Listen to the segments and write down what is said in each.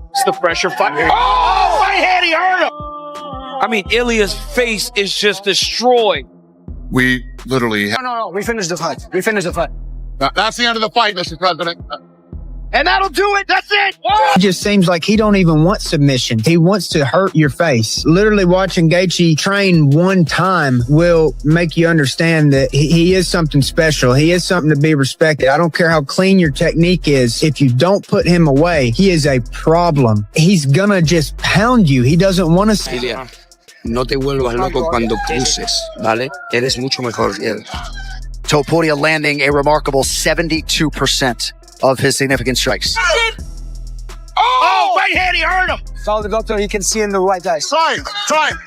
It's the pressure fight. Oh, right hand, he hurt him. I mean, Ilia's face is just destroyed. We literally... No. We finished the fight. That's the end of the fight, Mr. President. And that'll do it. That's it. Whoa! It just seems like he don't even want submission. He wants to hurt your face. Literally watching Gaethje train one time will make you understand that he is something special. He is something to be respected. I don't care how clean your technique is. If you don't put him away, he is a problem. He's gonna just pound you. He doesn't want to... Ilia, no te vuelvas loco cuando cruces, ¿vale? Eres mucho mejor que él. Topuria landing a remarkable 72% of his significant strikes. Oh, right hand, he hurt him. Follow the doctor, he can see in the right eye. Time.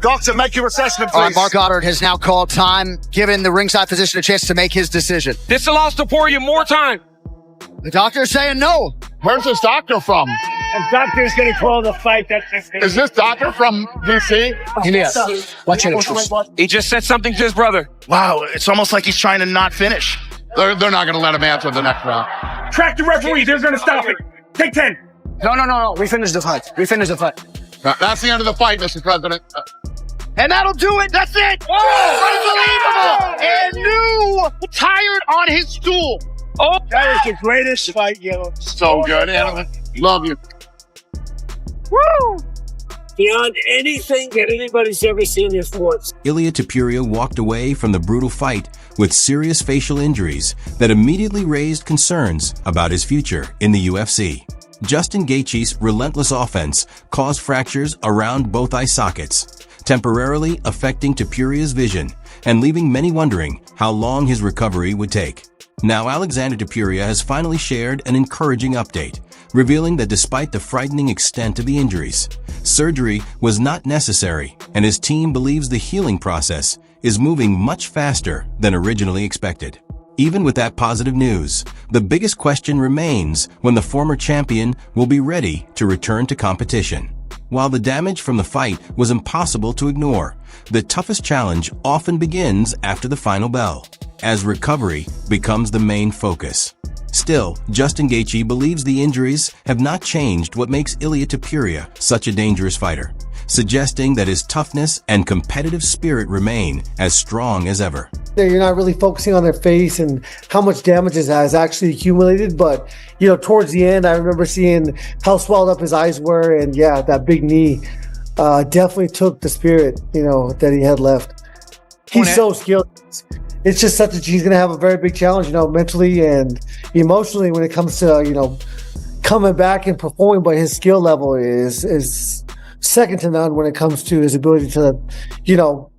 Doctor, make your assessment, please. All right, Mark Goddard has now called time, giving the ringside physician a chance to make his decision. This allows Topuria more time. The doctor is saying no. Where's this doctor from? The doctor's going to call the fight. Is this doctor from DC? Ilia, watch it. He just said something to his brother. Wow, it's almost like he's trying to not finish. They're not going to let him answer the next round. Track the referee. They're going to stop it. Take 10. No. We finished the fight. That's the end of the fight, Mr. President. And that'll do it. That's it. Whoa! Unbelievable. And new tired on his stool. Oh, That is the greatest fight yet. So good, Alan. Love you. woo! Beyond anything that anybody's ever seen in sports. Ilia Topuria walked away from the brutal fight with serious facial injuries that immediately raised concerns about his future in the UFC. Justin Gaethje's relentless offense caused fractures around both eye sockets, temporarily affecting Topuria's vision and leaving many wondering how long his recovery would take. Now, Aleksandre Topuria has finally shared an encouraging update, revealing that despite the frightening extent of the injuries, surgery was not necessary, and his team believes the healing process is moving much faster than originally expected. Even with that positive news, the biggest question remains when the former champion will be ready to return to competition. While the damage from the fight was impossible to ignore, the toughest challenge often begins after the final bell, as recovery becomes the main focus. Still, Justin Gaethje believes the injuries have not changed what makes Ilia Topuria such a dangerous fighter, suggesting that his toughness and competitive spirit remain as strong as ever. You're not really focusing on their face and how much damage it has actually accumulated, but towards the end, I remember seeing how swelled up his eyes were, and yeah, that big knee definitely took the spirit, that he had left. He's so skilled. It's just he's going to have a very big challenge, mentally and emotionally when it comes to, coming back and performing, but his skill level is second to none when it comes to his ability to,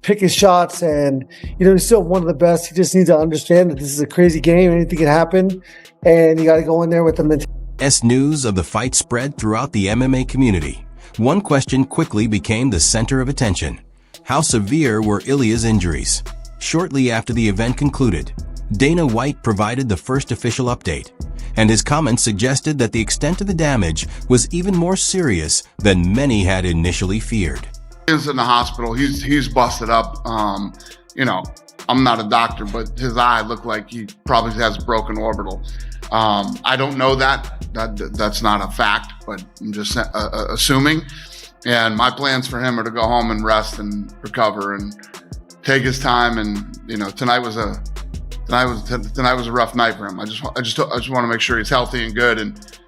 pick his shots. And, he's still one of the best. He just needs to understand that this is a crazy game. Anything can happen. And you got to go in there with the mentality. As news of the fight spread throughout the MMA community, one question quickly became the center of attention. How severe were Ilia's injuries? Shortly after the event concluded, Dana White provided the first official update, and his comments suggested that the extent of the damage was even more serious than many had initially feared. He's in the hospital. He's busted up. I'm not a doctor, but his eye looked like he probably has broken orbital. I don't know that's not a fact, but I'm just assuming. And my plans for him are to go home and rest and recover and take his time. And tonight was a rough night for him. I just want to make sure he's healthy and good, and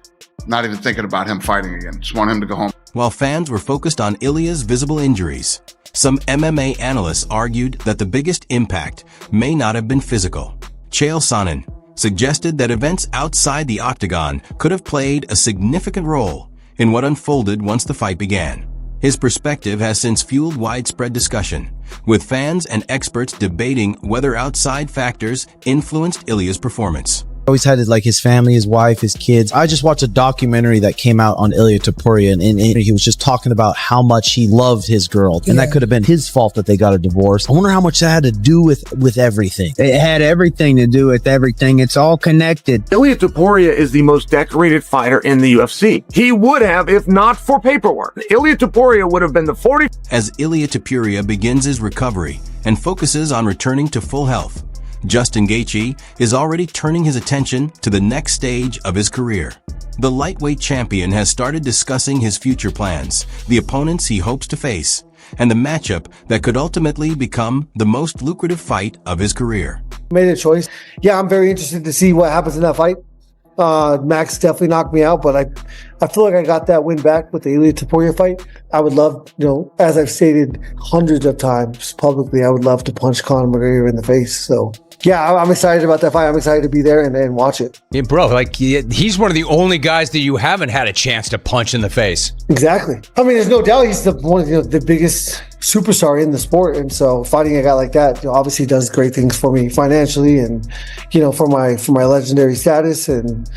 not even thinking about him fighting again. Just want him to go home. While fans were focused on Ilia's visible injuries, some MMA analysts argued that the biggest impact may not have been physical. Chael Sonnen suggested that events outside the octagon could have played a significant role in what unfolded once the fight began. His perspective has since fueled widespread discussion, with fans and experts debating whether outside factors influenced Ilia's performance. Always had like his family, his wife, his kids. I just watched a documentary that came out on Ilia Topuria, and he was just talking about how much he loved his girl, and that could have been his fault that they got a divorce. I wonder how much that had to do with everything. It had everything to do with everything. It's all connected. Ilia Topuria is the most decorated fighter in the UFC. He would have, if not for paperwork. Ilia Topuria would have been the 40. As Ilia Topuria begins his recovery and focuses on returning to full health, Justin Gaethje is already turning his attention to the next stage of his career. The lightweight champion has started discussing his future plans, the opponents he hopes to face, and the matchup that could ultimately become the most lucrative fight of his career. Made a choice. Yeah, I'm very interested to see what happens in that fight. Max definitely knocked me out, but I feel like I got that win back with the Ilia Topuria fight. I would love, as I've stated hundreds of times publicly, I would love to punch Conor McGregor in the face. So yeah, I'm excited about that fight. I'm excited to be there and watch it. Yeah, bro, like he's one of the only guys that you haven't had a chance to punch in the face. Exactly. I mean, there's no doubt he's one of the biggest superstar in the sport, and so fighting a guy like that obviously does great things for me financially, and for my legendary status. And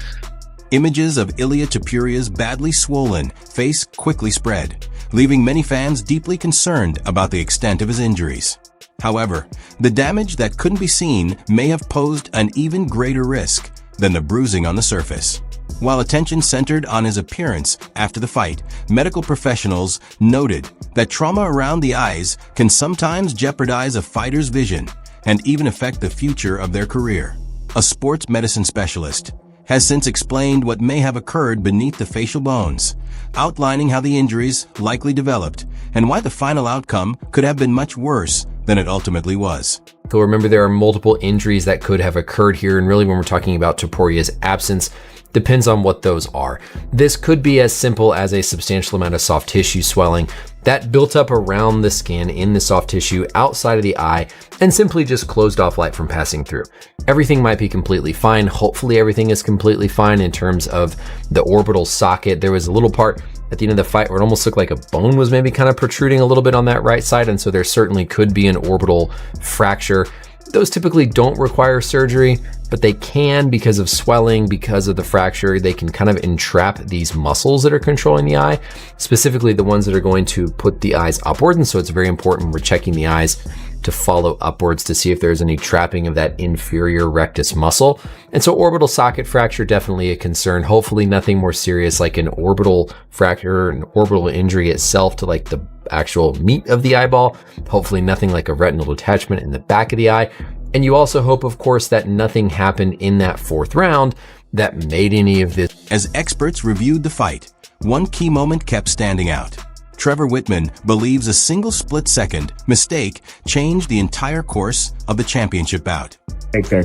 images of Ilia Topuria's badly swollen face quickly spread, leaving many fans deeply concerned about the extent of his injuries. However, the damage that couldn't be seen may have posed an even greater risk than the bruising on the surface. While attention centered on his appearance after the fight, medical professionals noted that trauma around the eyes can sometimes jeopardize a fighter's vision and even affect the future of their career. A sports medicine specialist has since explained what may have occurred beneath the facial bones, outlining how the injuries likely developed and why the final outcome could have been much worse than it ultimately was. So remember, there are multiple injuries that could have occurred here, and really when we're talking about Topuria's absence, depends on what those are. This could be as simple as a substantial amount of soft tissue swelling that built up around the skin in the soft tissue outside of the eye and simply just closed off light from passing through. Everything might be completely fine. Hopefully everything is completely fine in terms of the orbital socket. There was a little part at the end of the fight where it almost looked like a bone was maybe kind of protruding a little bit on that right side, and so there certainly could be an orbital fracture. Those typically don't require surgery, but they can, because of swelling, because of the fracture, they can kind of entrap these muscles that are controlling the eye, specifically the ones that are going to put the eyes upward. And so it's very important when we're checking the eyes to follow upwards to see if there's any trapping of that inferior rectus muscle. And so orbital socket fracture, definitely a concern. Hopefully nothing more serious like an orbital fracture, an orbital injury itself to like the actual meat of the eyeball. Hopefully nothing like a retinal detachment in the back of the eye. And you also hope, of course, that nothing happened in that fourth round that made any of this. As experts reviewed the fight, one key moment kept standing out. Trevor Whitman believes a single split-second mistake changed the entire course of the championship bout.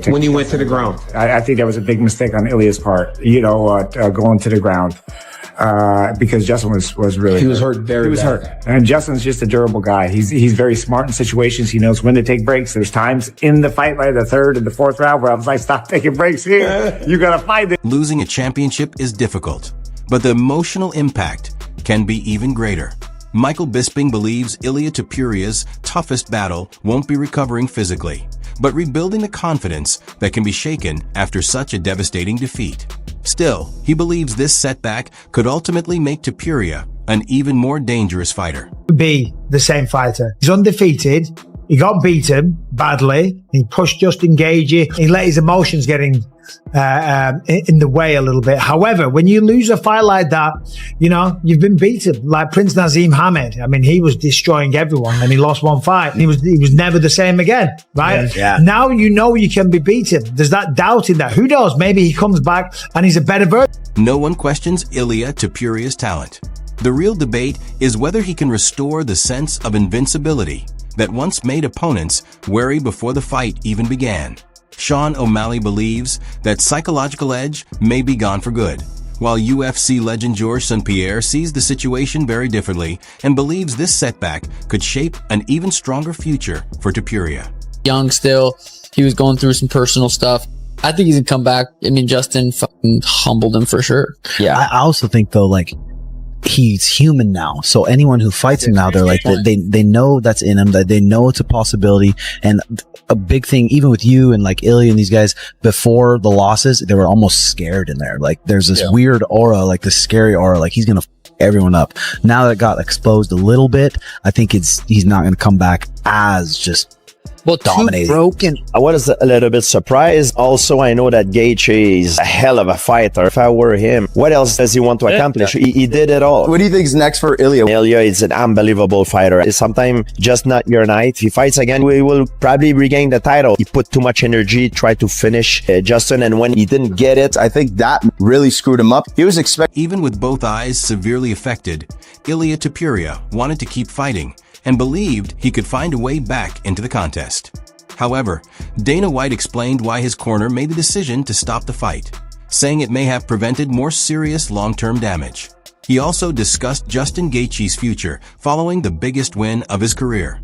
When you went to the ground, I think that was a big mistake on Ilia's part, going to the ground. Because Justin was really hurt. He was hurt. And Justin's just a durable guy. He's very smart in situations. He knows when to take breaks. There's times in the fight, like the third and the fourth round, where I was like, stop taking breaks here. You gotta fight it. Losing a championship is difficult, but the emotional impact can be even greater. Michael Bisping believes Ilia Topuria's toughest battle won't be recovering physically, but rebuilding the confidence that can be shaken after such a devastating defeat. Still, he believes this setback could ultimately make Topuria an even more dangerous fighter. Be the same fighter. He's undefeated. He got beaten badly. He pushed Justin Gaethje. He let his emotions get in the way a little bit. However, when you lose a fight like that, you've been beaten. Like Prince Nazim Hamed. I mean, he was destroying everyone and he lost one fight. He was never the same again, right? Yeah. Now you can be beaten. There's that doubt in that. Who knows? Maybe he comes back and he's a better version. No one questions Ilia Topuria's talent. The real debate is whether he can restore the sense of invincibility that once made opponents wary before the fight even began. Sean O'Malley believes that psychological edge may be gone for good, while UFC legend Georges St-Pierre sees the situation very differently and believes this setback could shape an even stronger future for Topuria. Young still, he was going through some personal stuff. I think he's gonna come back. I mean, Justin fucking humbled him for sure. Yeah. I also think though, like, he's human now. So anyone who fights him now, they're like, they know that's in him, that they know it's a possibility. And a big thing, even with you and like Ilia and these guys, before the losses, they were almost scared in there. Like there's this weird aura, like this scary aura, like he's going to everyone up. Now that it got exposed a little bit, I think he's not going to come back as just dominating. Broken. I was a little bit surprised. Also, I know that Gaethje is a hell of a fighter. If I were him, what else does he want to accomplish? He did it all. What do you think is next for Ilia? Ilia is an unbelievable fighter. It's sometimes just not your night. If he fights again, we will probably regain the title. He put too much energy, tried to finish Justin, and when he didn't get it, I think that really screwed him up. He was expecting. Even with both eyes severely affected, Ilia Topuria wanted to keep fighting and believed he could find a way back into the contest. However, Dana White explained why his corner made the decision to stop the fight, saying it may have prevented more serious long-term damage. He also discussed Justin Gaethje's future following the biggest win of his career.